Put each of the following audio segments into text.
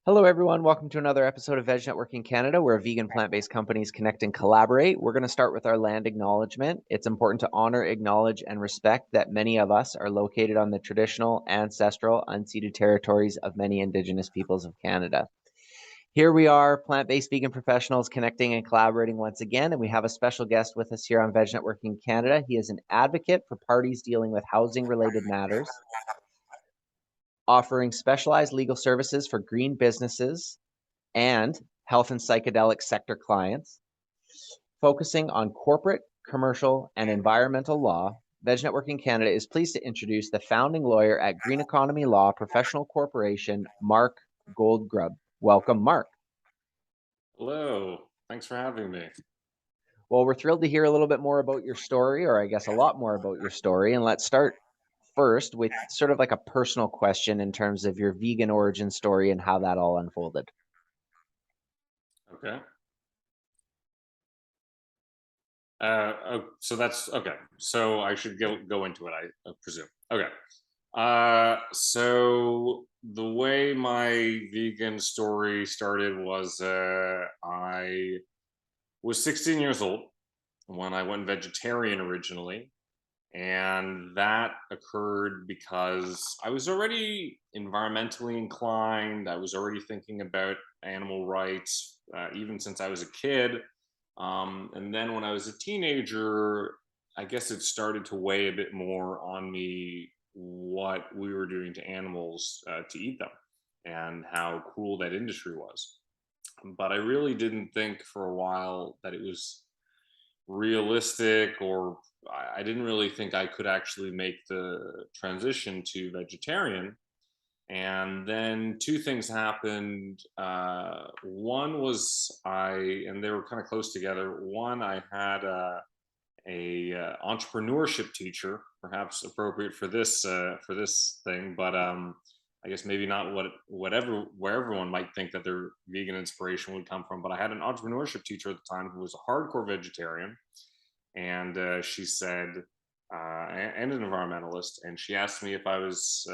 Hello, everyone. Welcome to another episode of Veg Networking Canada, where vegan plant-based companies connect and collaborate. We're going to start with our land acknowledgement. It's important to honor, acknowledge, and respect that many of us are located on the traditional, ancestral, unceded territories of many Indigenous peoples of Canada. Here we are, plant-based vegan professionals connecting and collaborating once again, and we have a special guest with us here on Veg Networking Canada. He is an advocate for parties dealing with housing-related matters, offering specialized legal services for green businesses and health and psychedelic sector clients, focusing on corporate, commercial, and environmental law. Veg Networking Canada is pleased to introduce the founding lawyer at Green Economy Law Professional Corporation, Marc Goldgrub. Welcome, Marc. Hello, thanks for having me. Well, we're thrilled to hear a little bit more about your story, or I guess a lot more about your story. And let's start first with sort of like a personal question in terms of your vegan origin story and how that all unfolded. Okay. So that's okay. So I should go into it, I presume. Okay. So the way my vegan story started was I was 16 years old when I went vegetarian originally, and that occurred because I was already environmentally inclined. I was already thinking about animal rights, even since I was a kid. And then when I was a teenager, I guess it started to weigh a bit more on me what we were doing to animals to eat them and how cruel that industry was. But I really didn't think for a while that it was realistic, or I didn't really think I could actually make the transition to vegetarian. And then two things happened. One was and they were kind of close together. One, I had a entrepreneurship teacher, perhaps appropriate for this thing, but I guess maybe not where everyone might think that their vegan inspiration would come from. But I had an entrepreneurship teacher at the time who was a hardcore vegetarian, and she said, and an environmentalist, and she asked me if I was.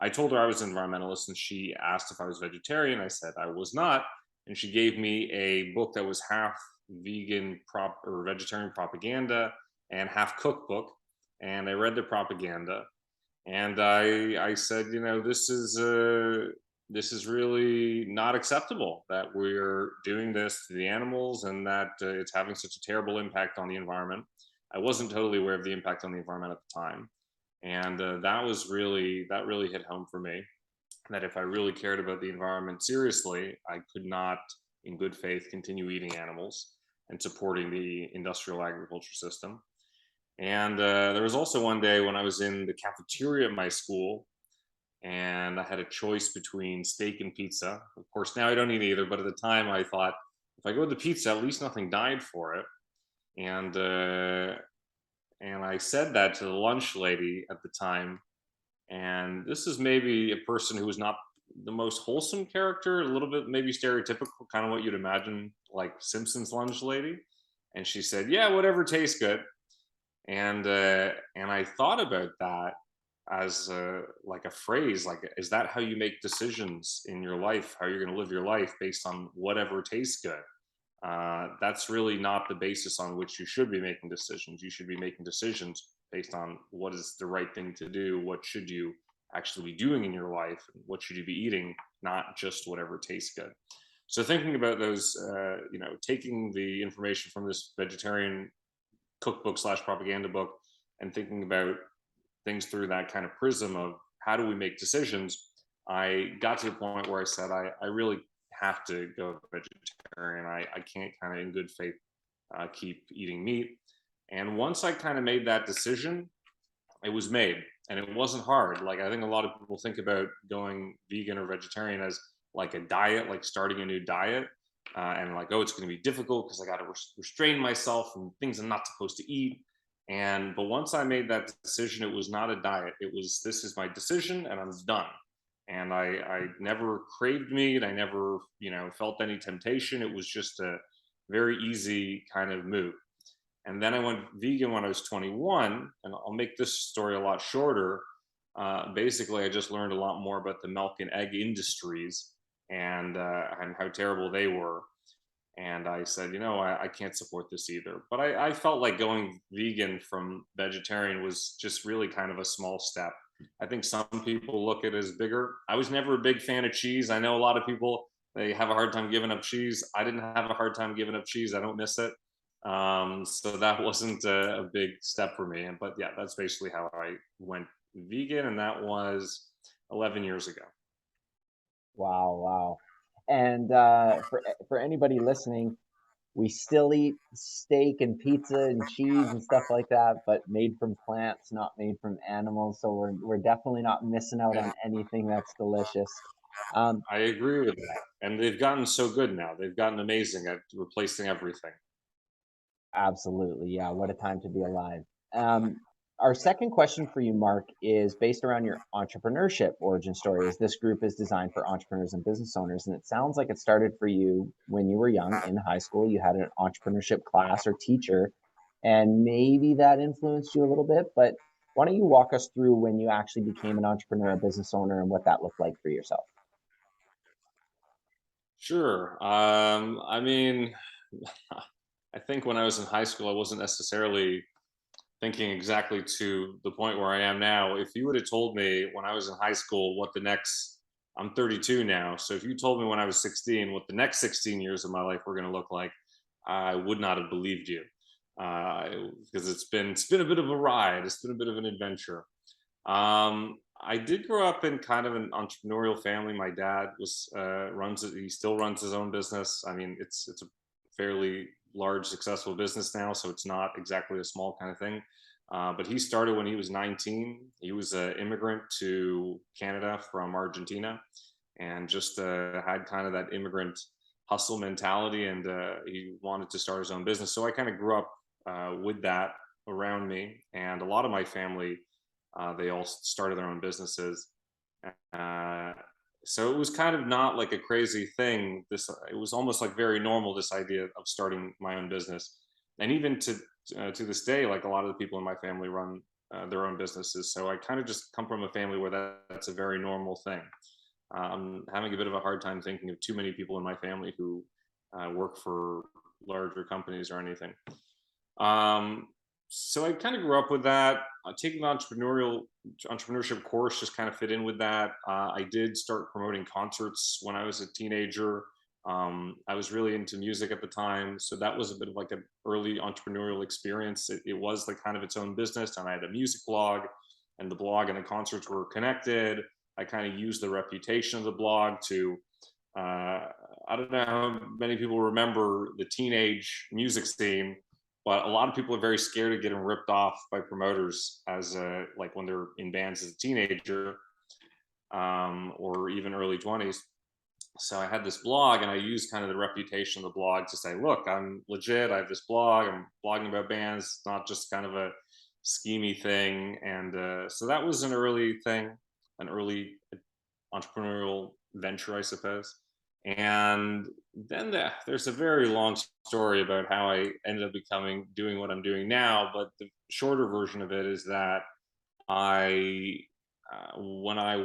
I told her I was an environmentalist, and she asked if I was vegetarian. I said I was not, and she gave me a book that was half vegan or vegetarian propaganda and half cookbook. And I read the propaganda, and I said, this is really not acceptable that we're doing this to the animals, and that it's having such a terrible impact on the environment. I wasn't totally aware of the impact on the environment at the time, and that really hit home for me, that if I really cared about the environment seriously, I could not, in good faith, continue eating animals and supporting the industrial agriculture system. And there was also one day when I was in the cafeteria at my school, and I had a choice between steak and pizza. Of course, now I don't eat either, but at the time I thought, if I go with the pizza, at least nothing died for it. And and I said that to the lunch lady at the time. And this is maybe a person who was not the most wholesome character, a little bit maybe stereotypical, kind of what you'd imagine, like Simpsons lunch lady. And she said, "Yeah, whatever tastes good." And I thought about that as like a phrase, like, is that how you make decisions in your life, how you're going to live your life, based on whatever tastes good? That's really not the basis on which you should be making decisions. You should be making decisions based on what is the right thing to do, what should you actually be doing in your life, and what should you be eating, not just whatever tastes good. So thinking about those, taking the information from this vegetarian cookbook slash propaganda book, and thinking about things through that kind of prism of how do we make decisions, I got to the point where I said, I really have to go vegetarian. I can't kind of in good faith keep eating meat. And once I kind of made that decision, it was made, and it wasn't hard. Like, I think a lot of people think about going vegan or vegetarian as like a diet, like starting a new diet, and like, oh, it's going to be difficult because I got to restrain myself from things I'm not supposed to eat. And but once I made that decision, it was not a diet. It was, this is my decision, and I'm done. And I never craved meat. I never, felt any temptation. It was just a very easy kind of move. And then I went vegan when I was 21, and I'll make this story a lot shorter. Basically, I just learned a lot more about the milk and egg industries, and how terrible they were. And I said, I can't support this either. But I felt like going vegan from vegetarian was just really kind of a small step. I think some people look at it as bigger. I was never a big fan of cheese. I know a lot of people, they have a hard time giving up cheese. I didn't have a hard time giving up cheese. I don't miss it. So that wasn't a big step for me. But yeah, that's basically how I went vegan, and that was 11 years ago. Wow, wow. And for anybody listening, we still eat steak and pizza and cheese and stuff like that, but made from plants, not made from animals. So we're definitely not missing out on anything that's delicious. Um, I agree with that. And they've gotten so good now. They've gotten amazing at replacing everything. Absolutely. Yeah. What a time to be alive. Um, our second question for you, Mark, is based around your entrepreneurship origin story. As this group is designed for entrepreneurs and business owners, and it sounds like it started for you when you were young in high school. You had an entrepreneurship class or teacher, and maybe that influenced you a little bit. But why don't you walk us through when you actually became an entrepreneur, a business owner, and what that looked like for yourself? Sure. I mean, I think when I was in high school, I wasn't necessarily thinking exactly to the point where I am now. If you would have told me when I was in high school what the next, I'm 32 now. So if you told me when I was 16 what the next 16 years of my life were going to look like, I would not have believed you. Because it's been a bit of a ride. It's been a bit of an adventure. I did grow up in kind of an entrepreneurial family. My dad was runs it. He still runs his own business. I mean, it's a fairly large, successful business now, so it's not exactly a small kind of thing. But he started when he was 19. He was an immigrant to Canada from Argentina, and just had kind of that immigrant hustle mentality, and he wanted to start his own business. So I kind of grew up with that around me, and a lot of my family, they all started their own businesses. Uh, so it was kind of not like a crazy thing. It was almost like very normal. This idea of starting my own business, and even to this day, like a lot of the people in my family run their own businesses. So I kind of just come from a family where that's a very normal thing. I'm having a bit of a hard time thinking of too many people in my family who work for larger companies or anything. Um, so I kind of grew up with that. Taking the entrepreneurship course just kind of fit in with that. I did start promoting concerts when I was a teenager. I was really into music at the time, so that was a bit of like an early entrepreneurial experience. It was like kind of its own business, and I had a music blog, and the blog and the concerts were connected. I kind of used the reputation of the blog to I don't know how many people remember the teenage music scene, but a lot of people are very scared of getting ripped off by promoters as like when they're in bands as a teenager, or even early 20s. So I had this blog, and I used kind of the reputation of the blog to say, look, I'm legit. I have this blog. I'm blogging about bands, not just kind of a schemy thing. And so that was an early thing, an early entrepreneurial venture, I suppose. And then there's a very long story about how I ended up doing what I'm doing now. But the shorter version of it is that I, when I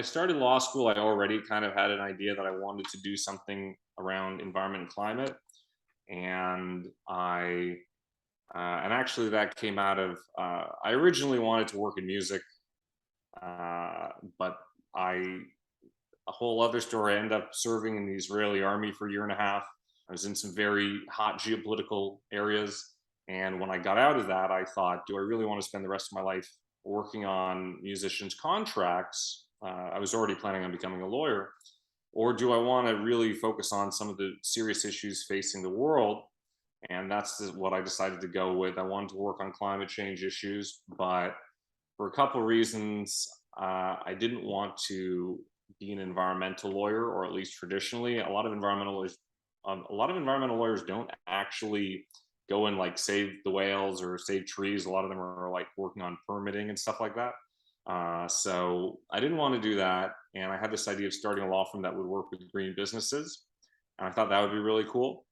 started law school, I already kind of had an idea that I wanted to do something around environment and climate, and and actually that came out of I originally wanted to work in music, but I a whole other story. I ended up serving in the Israeli army for a year and a half. I was in some very hot geopolitical areas. And when I got out of that, I thought, do I really want to spend the rest of my life working on musicians' contracts? I was already planning on becoming a lawyer. Or do I want to really focus on some of the serious issues facing the world? And that's what I decided to go with. I wanted to work on climate change issues, but for a couple of reasons, I didn't want to be an environmental lawyer, or at least traditionally, a lot of environmental lawyers don't actually go and like save the whales or save trees. A lot of them are like working on permitting and stuff like that. So I didn't want to do that, and I had this idea of starting a law firm that would work with green businesses, and I thought that would be really cool.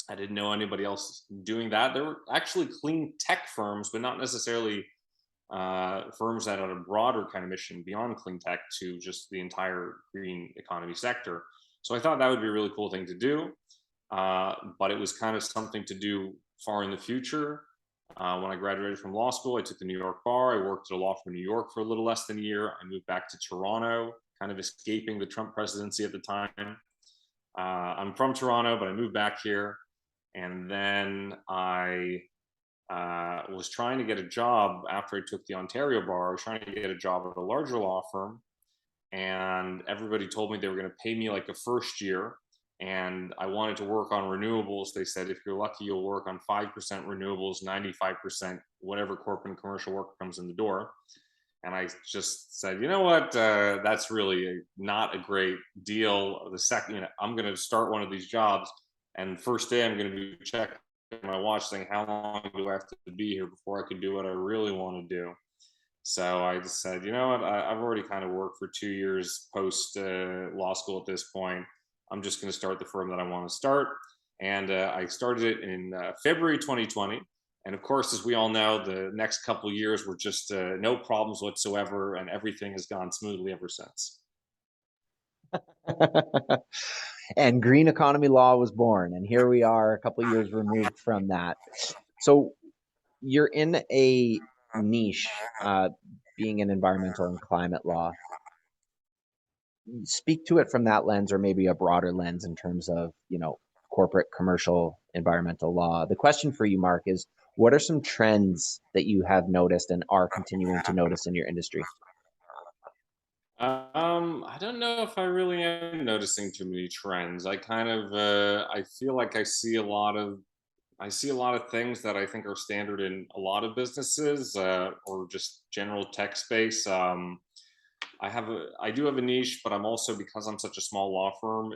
I didn't know anybody else doing that. There were actually clean tech firms, but not necessarily firms that had a broader kind of mission beyond clean tech to just the entire green economy sector. So I thought that would be a really cool thing to do. But it was kind of something to do far in the future. When I graduated from law school, I took the New York bar. I worked at a law firm in New York for a little less than a year. I moved back to Toronto, kind of escaping the Trump presidency at the time. I'm from Toronto, but I moved back here. And then I was trying to get a job after I took the Ontario bar. I was trying to get a job at a larger law firm, and everybody told me they were going to pay me like a first year. And I wanted to work on renewables. They said, if you're lucky, you'll work on 5% renewables, 95% whatever corporate and commercial work comes in the door. And I just said, you know what, that's really not a great deal. The second, I'm going to start one of these jobs, and first day I'm going to be checking my watch saying, how long do I have to be here before I can do what I really want to do? So I just said, you know what, I've already kind of worked for 2 years post law school at this point. I'm just going to start the firm that I want to start. And I started it in February 2020. And of course, as we all know, the next couple of years were just no problems whatsoever, and everything has gone smoothly ever since. And green economy law was born, and here we are a couple years removed from that. So you're in a niche, being in environmental and climate law. Speak to it from that lens, or maybe a broader lens in terms of, corporate, commercial, environmental law. The question for you, Marc, is what are some trends that you have noticed and are continuing to notice in your industry? I don't know if I really am noticing too many trends. I kind of, I feel like I see a lot of things that I think are standard in a lot of businesses, or just general tech space. I do have a niche, but I'm also, because I'm such a small law firm,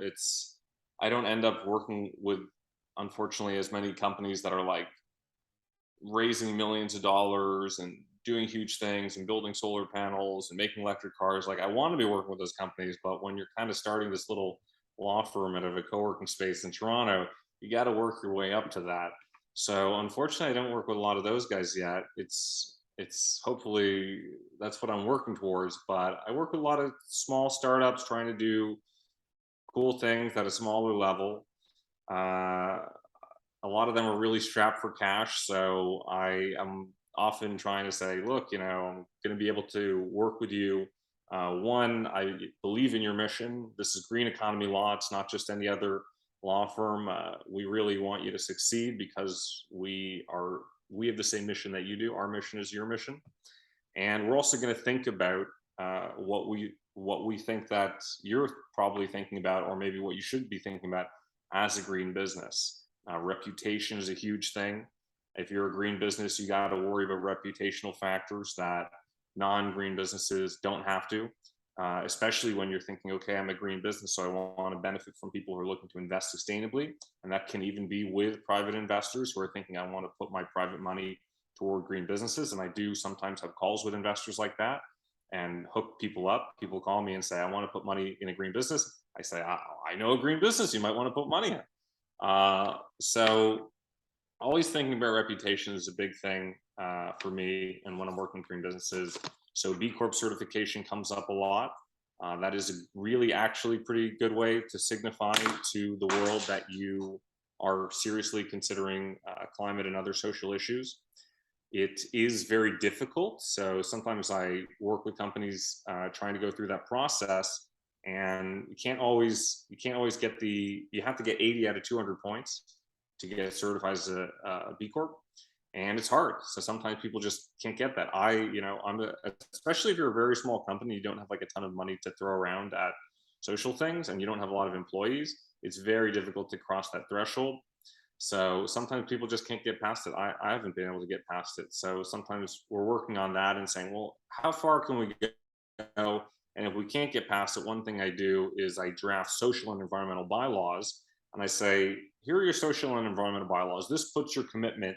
I don't end up working with, unfortunately, as many companies that are like raising millions of dollars and doing huge things and building solar panels and making electric cars. Like, I want to be working with those companies, but when you're kind of starting this little law firm out of a co-working space in Toronto, you got to work your way up to that. So unfortunately, I don't work with a lot of those guys yet. It's hopefully that's what I'm working towards. But I work with a lot of small startups trying to do cool things at a smaller level. Uh, a lot of them are really strapped for cash, so I am often trying to say, look, I'm going to be able to work with you. One, I believe in your mission. This is green economy law. It's not just any other law firm. We really want you to succeed because we have the same mission that you do. Our mission is your mission, and we're also going to think about what we think that you're probably thinking about, or maybe what you should be thinking about as a green business. Reputation is a huge thing. If you're a green business, you got to worry about reputational factors that non-green businesses don't have to, especially when you're thinking, okay, I'm a green business, so I want to benefit from people who are looking to invest sustainably. And that can even be with private investors who are thinking, I want to put my private money toward green businesses. And I do sometimes have calls with investors like that and hook people up. People call me and say, I want to put money in a green business. I say, I know a green business you might want to put money in. So always thinking about reputation is a big thing for me, and when I'm working with green businesses. So B Corp certification comes up a lot. That is a really actually pretty good way to signify to the world that you are seriously considering climate and other social issues. It is very difficult. So sometimes I work with companies trying to go through that process, and you can't always get you have to get 80 out of 200 points to get certified as a B Corp, and it's hard. So sometimes people just can't get that. Especially if you're a very small company, you don't have like a ton of money to throw around at social things, and you don't have a lot of employees. It's very difficult to cross that threshold. So sometimes people just can't get past it. I haven't been able to get past it. So sometimes we're working on that and saying, well, how far can we go? And if we can't get past it, one thing I do is I draft social and environmental bylaws. And I say, here are your social and environmental bylaws. This puts your commitment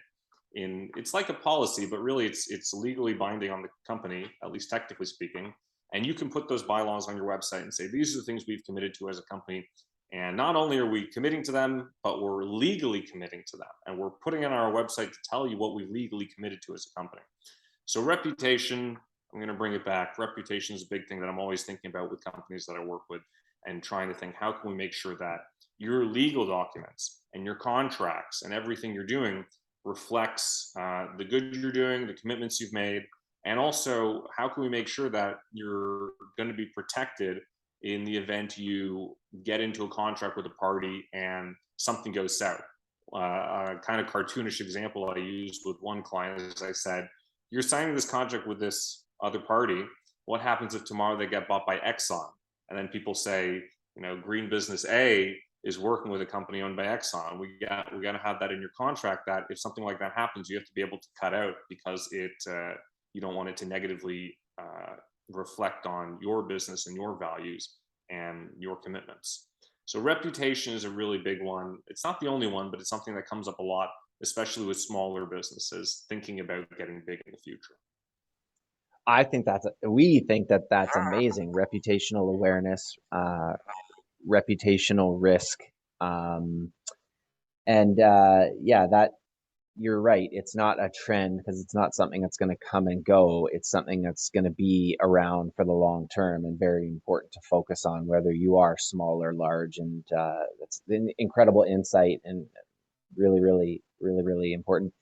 in, it's like a policy, but really it's legally binding on the company, at least technically speaking. And you can put those bylaws on your website and say, these are the things we've committed to as a company. And not only are we committing to them, but we're legally committing to them. And we're putting on our website to tell you what we legally committed to as a company. So reputation, I'm going to bring it back. Reputation is a big thing that I'm always thinking about with companies that I work with, and trying to think, how can we make sure that your legal documents and your contracts and everything you're doing reflects the good you're doing, the commitments you've made, and also how can we make sure that you're going to be protected in the event you get into a contract with a party and something goes south. A kind of cartoonish example I used with one client is I said, you're signing this contract with this other party. What happens if tomorrow they get bought by Exxon? And then people say, Green Business A is working with a company owned by Exxon. We got to have that in your contract, that if something like that happens, you have to be able to cut out, because you don't want it to negatively reflect on your business and your values and your commitments. So reputation is a really big one. It's not the only one, but it's something that comes up a lot, especially with smaller businesses thinking about getting big in the future. We think that that's amazing. Reputational awareness, reputational risk. That you're right. It's not a trend, because it's not something that's going to come and go. It's something that's going to be around for the long term, and very important to focus on, whether you are small or large. And that's an incredible insight, and really, really, really, really important.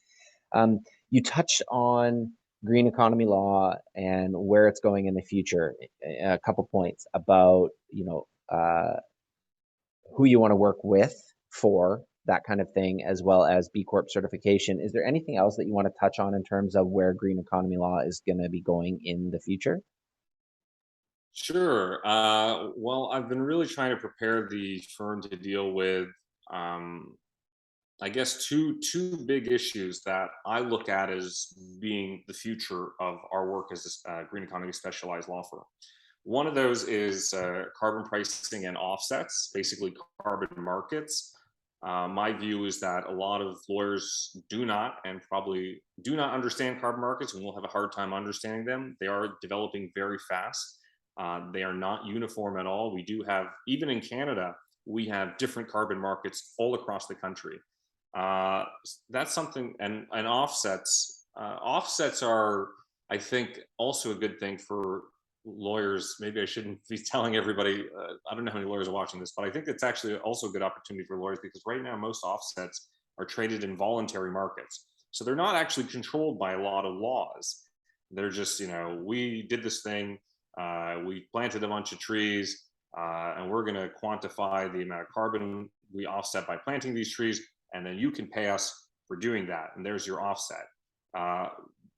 You touched on green economy law and where it's going in the future. A couple points about who you want to work with for that kind of thing, as well as B Corp certification. Is there anything else that you want to touch on in terms of where green economy law is going to be going in the future? Sure. Well, I've been really trying to prepare the firm to deal with, I guess, two big issues that I look at as being the future of our work as a green economy specialized law firm. One of those is carbon pricing and offsets, basically carbon markets. My view is that a lot of lawyers do not, and probably do not, understand carbon markets, and will have a hard time understanding them. They are developing very fast. They are not uniform at all. We do have, even in Canada, we have different carbon markets all across the country. That's something, and offsets. Offsets are, I think, also a good thing for lawyers. Maybe I shouldn't be telling everybody. I don't know how many lawyers are watching this, but I think it's actually also a good opportunity for lawyers, because right now most offsets are traded in voluntary markets, so they're not actually controlled by a lot of laws. They're just, we did this thing, we planted a bunch of trees, and we're going to quantify the amount of carbon we offset by planting these trees, and then you can pay us for doing that, and there's your offset.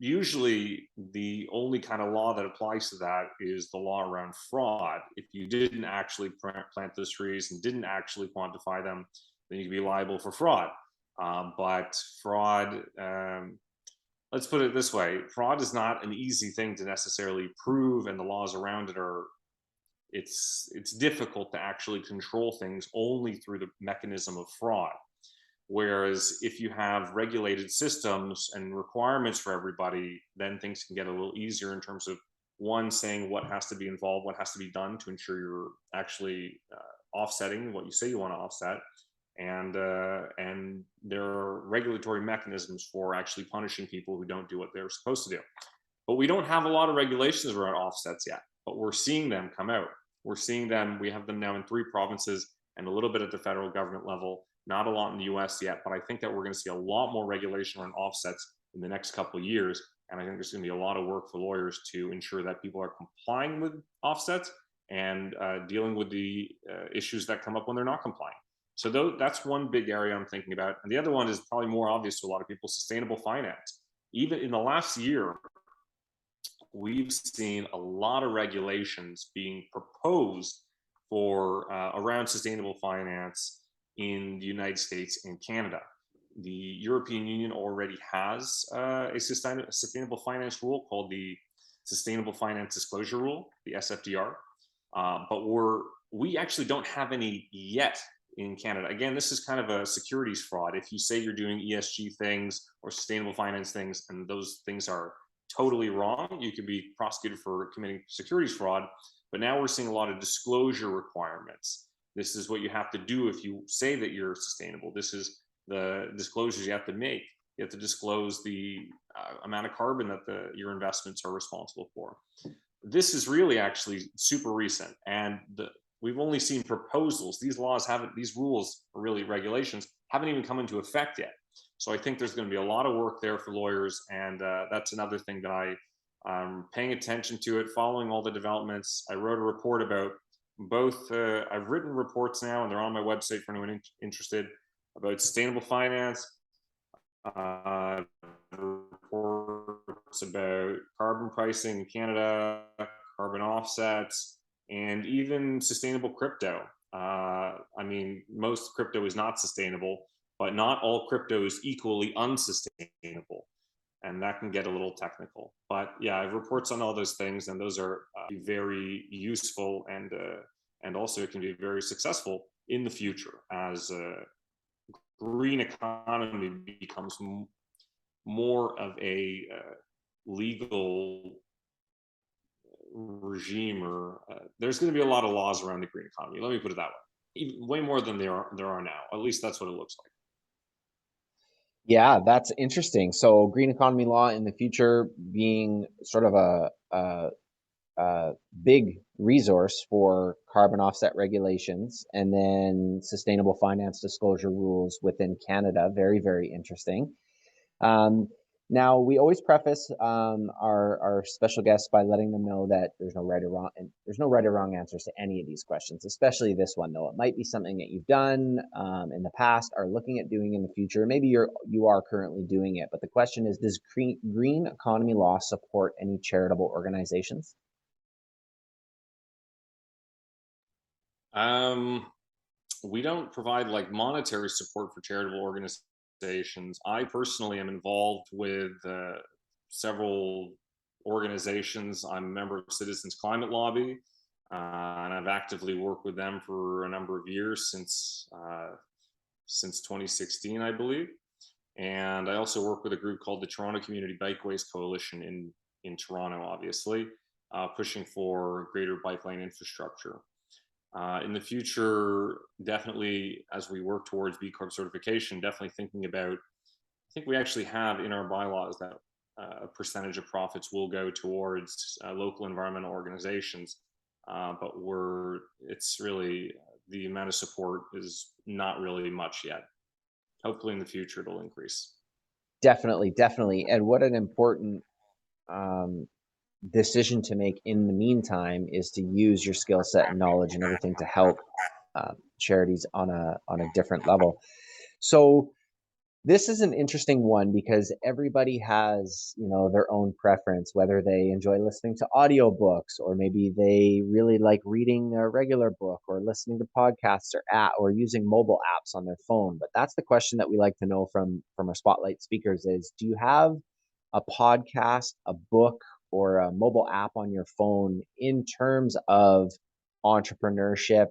Usually the only kind of law that applies to that is the law around fraud. If you didn't actually plant those trees and didn't actually quantify them, then you could be liable for fraud. But fraud, let's put it this way, fraud is not an easy thing to necessarily prove, and the laws around it are, it's difficult to actually control things only through the mechanism of fraud. Whereas if you have regulated systems and requirements for everybody, then things can get a little easier in terms of, one, saying what has to be involved, what has to be done to ensure you're actually offsetting what you say you want to offset, and there are regulatory mechanisms for actually punishing people who don't do what they're supposed to do. But we don't have a lot of regulations around offsets yet, but we're seeing them come out. We're seeing them. We have them now in 3 provinces and a little bit at the federal government level. Not a lot in the US yet, but I think that we're going to see a lot more regulation on offsets in the next couple of years. And I think there's going to be a lot of work for lawyers to ensure that people are complying with offsets and dealing with the issues that come up when they're not complying. So that's one big area I'm thinking about. And the other one is probably more obvious to a lot of people: sustainable finance. Even in the last year, we've seen a lot of regulations being proposed for around sustainable finance in the United States and Canada. The European Union already has a sustainable finance rule called the Sustainable Finance Disclosure Rule, the SFDR, but we actually don't have any yet in Canada. Again, this is kind of a securities fraud. If you say you're doing ESG things or sustainable finance things, and those things are totally wrong, you could be prosecuted for committing securities fraud. But now we're seeing a lot of disclosure requirements. This is what you have to do if you say that you're sustainable. This is the disclosures you have to make. You have to disclose the amount of carbon that your investments are responsible for. This is really actually super recent, and we've only seen proposals. These laws haven't, these rules, or really regulations, haven't even come into effect yet. So I think there's going to be a lot of work there for lawyers, and that's another thing that I'm paying attention to it, following all the developments. I wrote a report about both. I've written reports now, and they're on my website for anyone interested, about sustainable finance, reports about carbon pricing in Canada, carbon offsets, and even sustainable crypto. I mean, most crypto is not sustainable, but not all crypto is equally unsustainable. And that can get a little technical. But yeah, I have reports on all those things, and those are very useful, and also it can be very successful in the future as green economy becomes more of a legal regime, or there's going to be a lot of laws around the green economy. Let me put it that way. Way more than there are now. At least that's what it looks like. Yeah, that's interesting. So green economy law in the future being sort of a big resource for carbon offset regulations, and then sustainable finance disclosure rules within Canada. Very, very interesting. Now, we always preface our special guests by letting them know that there's no right or wrong, and there's no right or wrong answers to any of these questions, especially this one, though. It might be something that you've done in the past, are looking at doing in the future. Maybe you are currently doing it. But the question is, does green economy law support any charitable organizations? We don't provide like monetary support for charitable organizations. I personally am involved with several organizations. I'm a member of Citizens Climate Lobby, and I've actively worked with them for a number of years, since 2016, I believe. And I also work with a group called the Toronto Community Bikeways Coalition in Toronto, obviously, pushing for greater bike lane infrastructure. In the future, definitely as we work towards B Corp certification, definitely thinking about, I think we actually have in our bylaws that a percentage of profits will go towards local environmental organizations. But it's really, the amount of support is not really much yet. Hopefully in the future it'll increase. Definitely, definitely. And what an important um, decision to make in the meantime is to use your skill set and knowledge and everything to help charities on a different level. So this is an interesting one because everybody has, their own preference, whether they enjoy listening to audiobooks, or maybe they really like reading a regular book, or listening to podcasts, or using mobile apps on their phone. But that's the question that we like to know from our spotlight speakers is, do you have a podcast, a book, or a mobile app on your phone in terms of entrepreneurship,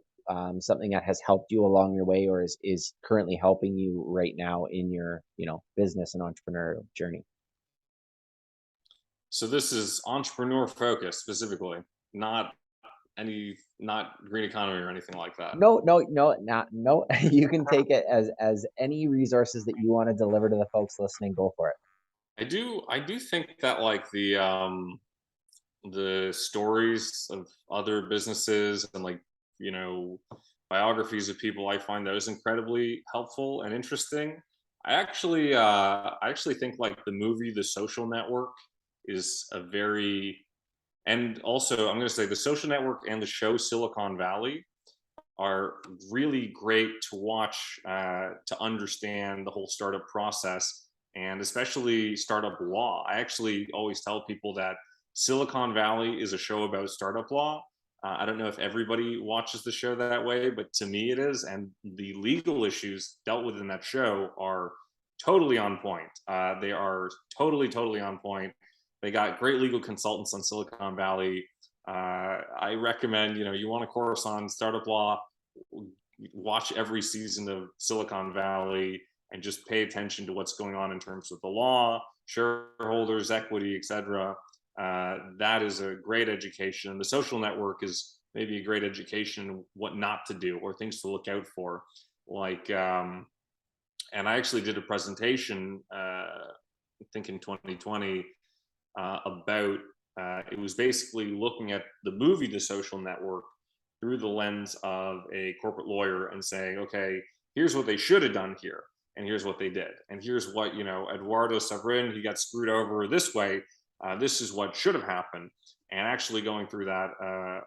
something that has helped you along your way, or is currently helping you right now in your business and entrepreneurial journey? So this is entrepreneur focused specifically, not not green economy or anything like that. No, no, no, not no. You can take it as any resources that you want to deliver to the folks listening. Go for it. I do think that like the stories of other businesses, and like, you know, biographies of people, I find those incredibly helpful and interesting. I actually think like the movie The Social Network is a very, and also I'm going to say The Social Network and the show Silicon Valley are really great to watch, to understand the whole startup process, and especially startup law. I actually always tell people that Silicon Valley is a show about startup law. I don't know if everybody watches the show that way, but to me it is. And the legal issues dealt with in that show are totally on point. They are totally, totally on point. They got great legal consultants on Silicon Valley. I recommend, you want a course on startup law, watch every season of Silicon Valley and just pay attention to what's going on in terms of the law, shareholders, equity, etc. That is a great education. The Social Network is maybe a great education in what not to do or things to look out for, like And I actually did a presentation, I think in 2020, about it was basically looking at the movie The Social Network through the lens of a corporate lawyer and saying, okay, here's what they should have done here, and here's what they did, and here's what, Eduardo Sabrin, he got screwed over this way. This is what should have happened. And actually going through that,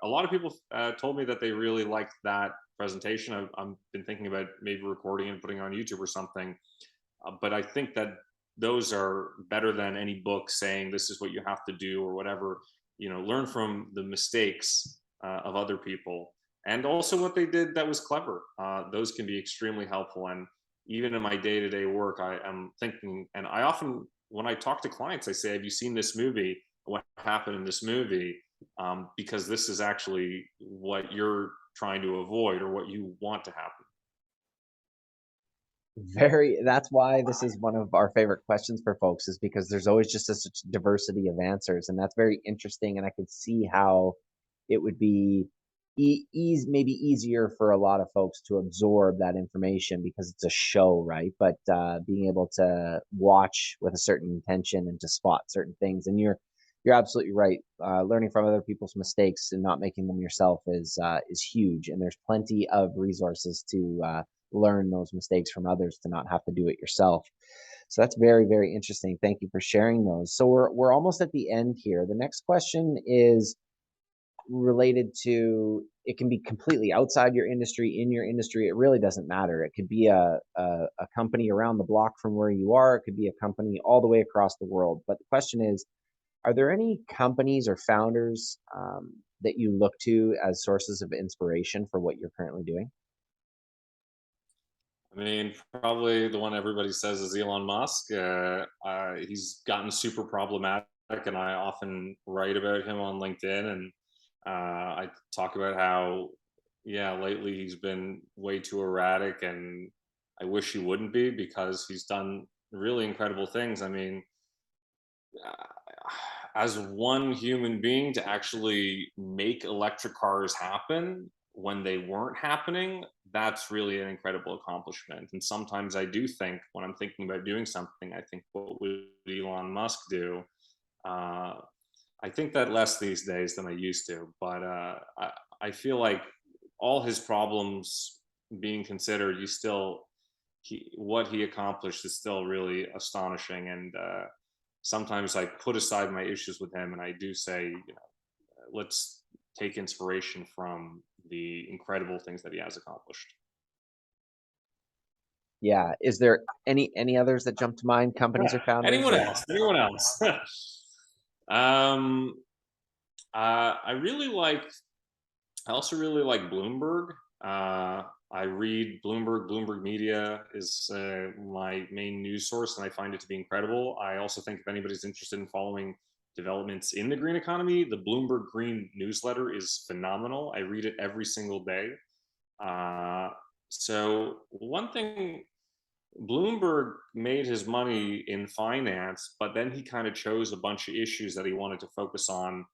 a lot of people told me that they really liked that presentation. I've been thinking about maybe recording and putting on YouTube or something. But I think that those are better than any book saying this is what you have to do or whatever. Learn from the mistakes of other people, and also what they did that was clever. Those can be extremely helpful. And even in my day-to-day work, I am thinking, and I often, when I talk to clients, I say, have you seen this movie? What happened in this movie? Because this is actually what you're trying to avoid or what you want to happen. That's why this is one of our favorite questions for folks, is because there's always just such diversity of answers, and that's very interesting. And I could see how it would be maybe easier for a lot of folks to absorb that information because it's a show, right? But being able to watch with a certain intention and to spot certain things, and you're absolutely right. Learning from other people's mistakes and not making them yourself is huge, and there's plenty of resources to learn those mistakes from others to not have to do it yourself. So that's very, very interesting. Thank you for sharing those. So we're almost at the end here. The next question is related to, it can be completely outside your industry, in your industry. It really doesn't matter. It could be a company around the block from where you are. It could be a company all the way across the world. But the question is, are there any companies or founders that you look to as sources of inspiration for what you're currently doing? I mean, probably the one everybody says is Elon Musk. He's gotten super problematic, and I often write about him on LinkedIn. And I talk about how, yeah, lately he's been way too erratic, and I wish he wouldn't be, because he's done really incredible things. I mean, as one human being, to actually make electric cars happen when they weren't happening, that's really an incredible accomplishment. And sometimes I do think, when I'm thinking about doing something, I think, what would Elon Musk do? I think that less these days than I used to, but I feel like all his problems being considered, what he accomplished is still really astonishing. And sometimes I put aside my issues with him, and I do say, let's take inspiration from the incredible things that he has accomplished. Yeah. Is there any others that jump to mind, companies or founders? Anyone else? Anyone else? um, I really like. I also really like Bloomberg. I read Bloomberg. Bloomberg Media is my main news source, and I find it to be incredible. I also think if anybody's interested in following developments in the green economy, the Bloomberg Green newsletter is phenomenal. I read it every single day. So one thing, Bloomberg made his money in finance, but then he kind of chose a bunch of issues that he wanted to focus on,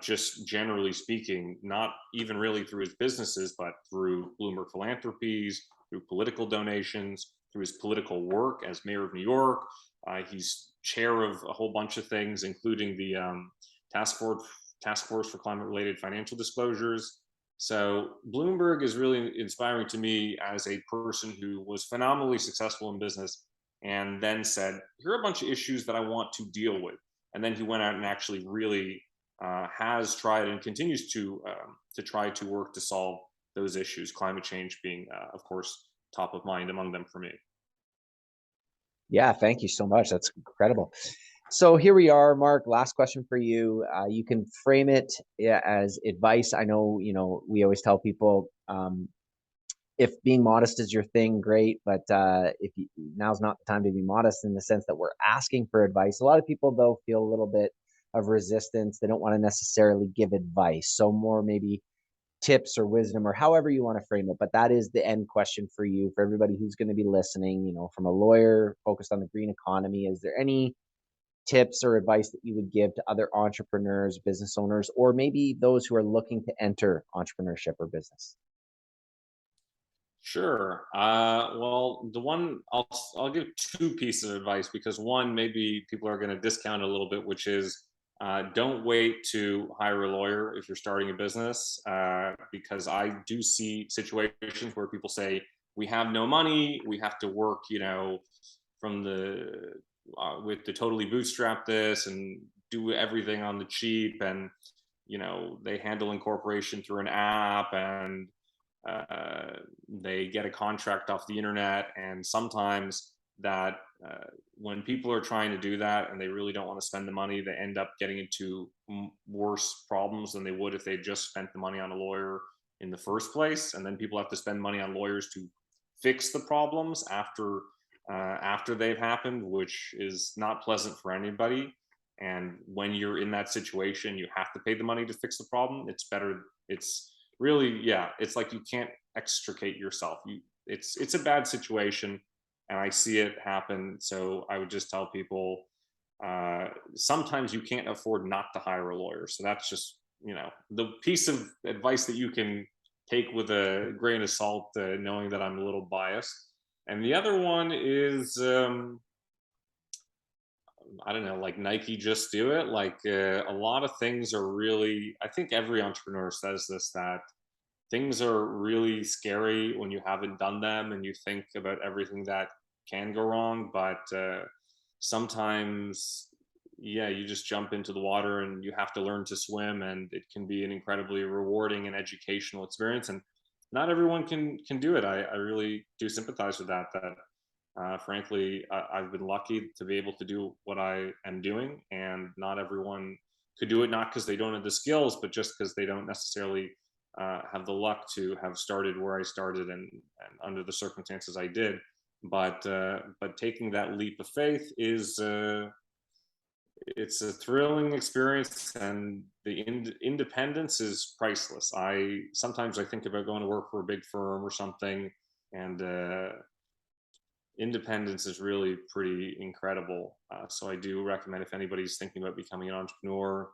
just generally speaking, not even really through his businesses, but through Bloomberg Philanthropies, through political donations, through his political work as mayor of New York. He's chair of a whole bunch of things, including the task force for climate-related financial disclosures. So Bloomberg is really inspiring to me as a person who was phenomenally successful in business and then said, here are a bunch of issues that I want to deal with. And then he went out and actually really has tried and continues to try to work to solve those issues, climate change being, of course, top of mind among them for me. Yeah, thank you so much. That's incredible. So here we are, Marc. Last question for you. You can frame it as advice. I know, we always tell people, if being modest is your thing, great. But now's not the time to be modest, in the sense that we're asking for advice. A lot of people, though, feel a little bit of resistance. They don't want to necessarily give advice. So more maybe tips or wisdom, or however you want to frame it. But that is the end question for you, for everybody who's going to be listening, from a lawyer focused on the green economy. Is there any tips or advice that you would give to other entrepreneurs, business owners, or maybe those who are looking to enter entrepreneurship or business? Sure. Well, the one I'll give two pieces of advice because one maybe people are going to discount a little bit, which is don't wait to hire a lawyer if you're starting a business, because I do see situations where people say we have no money, we have to work, from the with to totally bootstrap this and do everything on the cheap, and they handle incorporation through an app, and uh, they get a contract off the internet. And sometimes that when people are trying to do that and they really don't want to spend the money, they end up getting into worse problems than they would if they just spent the money on a lawyer in the first place. And then people have to spend money on lawyers to fix the problems after they've happened, which is not pleasant for anybody. And when you're in that situation, you have to pay the money to fix the problem. It's better. It's really, yeah, it's like you can't extricate yourself. It's a bad situation, and I see it happen. So I would just tell people sometimes you can't afford not to hire a lawyer. So that's just the piece of advice that you can take with a grain of salt, knowing that I'm a little biased. And the other one is I don't know, like Nike, just do it. Like a lot of things are really, I think every entrepreneur says this, that things are really scary when you haven't done them and you think about everything that can go wrong. But sometimes, yeah, you just jump into the water and you have to learn to swim, and it can be an incredibly rewarding and educational experience. And not everyone can do it. I really do sympathize with that. That frankly, I've been lucky to be able to do what I am doing, and not everyone could do it. Not because they don't have the skills, but just because they don't necessarily have the luck to have started where I started, and under the circumstances I did. But taking that leap of faith is it's a thrilling experience, and the independence is priceless. I sometimes I think about going to work for a big firm or something, and independence is really pretty incredible. So I do recommend, if anybody's thinking about becoming an entrepreneur,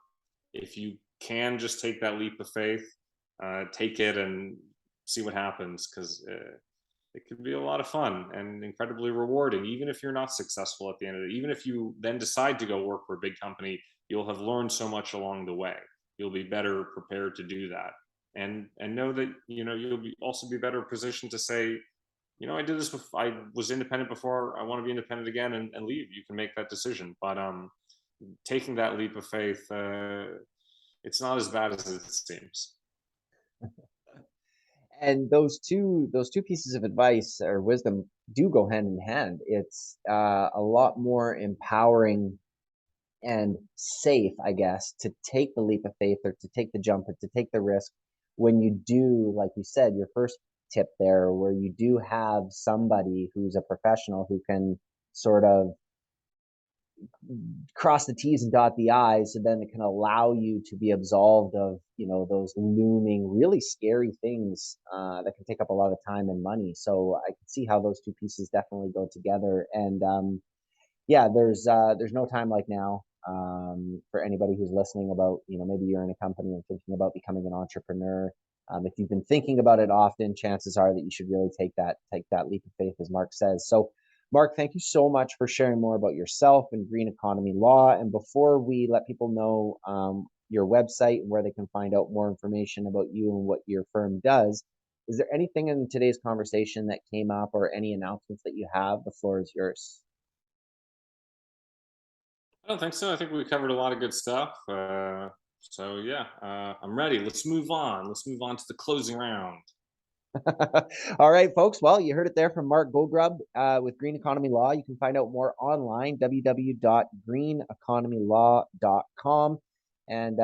if you can just take that leap of faith, take it and see what happens, because it can be a lot of fun and incredibly rewarding, even if you're not successful at the end of it. Even if you then decide to go work for a big company, you'll have learned so much along the way. You'll be better prepared to do that, and know that you'll also be better positioned to say, I did this before, I was independent before, I want to be independent again, and leave. You can make that decision. But taking that leap of faith, it's not as bad as it seems. And those two pieces of advice or wisdom do go hand in hand. It's a lot more empowering and safe, I guess, to take the leap of faith or to take the jump or to take the risk when you do, like you said, your first tip there, where you do have somebody who's a professional who can sort of cross the T's and dot the I's, so then it can allow you to be absolved of, those looming, really scary things that can take up a lot of time and money. So I can see how those two pieces definitely go together. And yeah, there's no time like now for anybody who's listening about, maybe you're in a company and thinking about becoming an entrepreneur. If you've been thinking about it often, chances are that you should really take that leap of faith, as Marc says. So, Marc, thank you so much for sharing more about yourself and green economy law. And before we let people know your website and where they can find out more information about you and what your firm does, is there anything in today's conversation that came up or any announcements that you have? The floor is yours. I don't think so. I think we covered a lot of good stuff. So yeah, I'm ready. Let's move on. Let's move on to the closing round. All right, folks. Well, you heard it there from Marc Goldgrub with Green Economy Law. You can find out more online, www.greeneconomylaw.com. And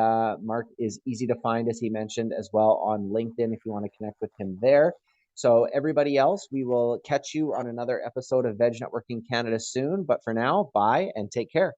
Marc is easy to find, as he mentioned, as well on LinkedIn if you want to connect with him there. So everybody else, we will catch you on another episode of Veg Networking Canada soon. But for now, bye and take care.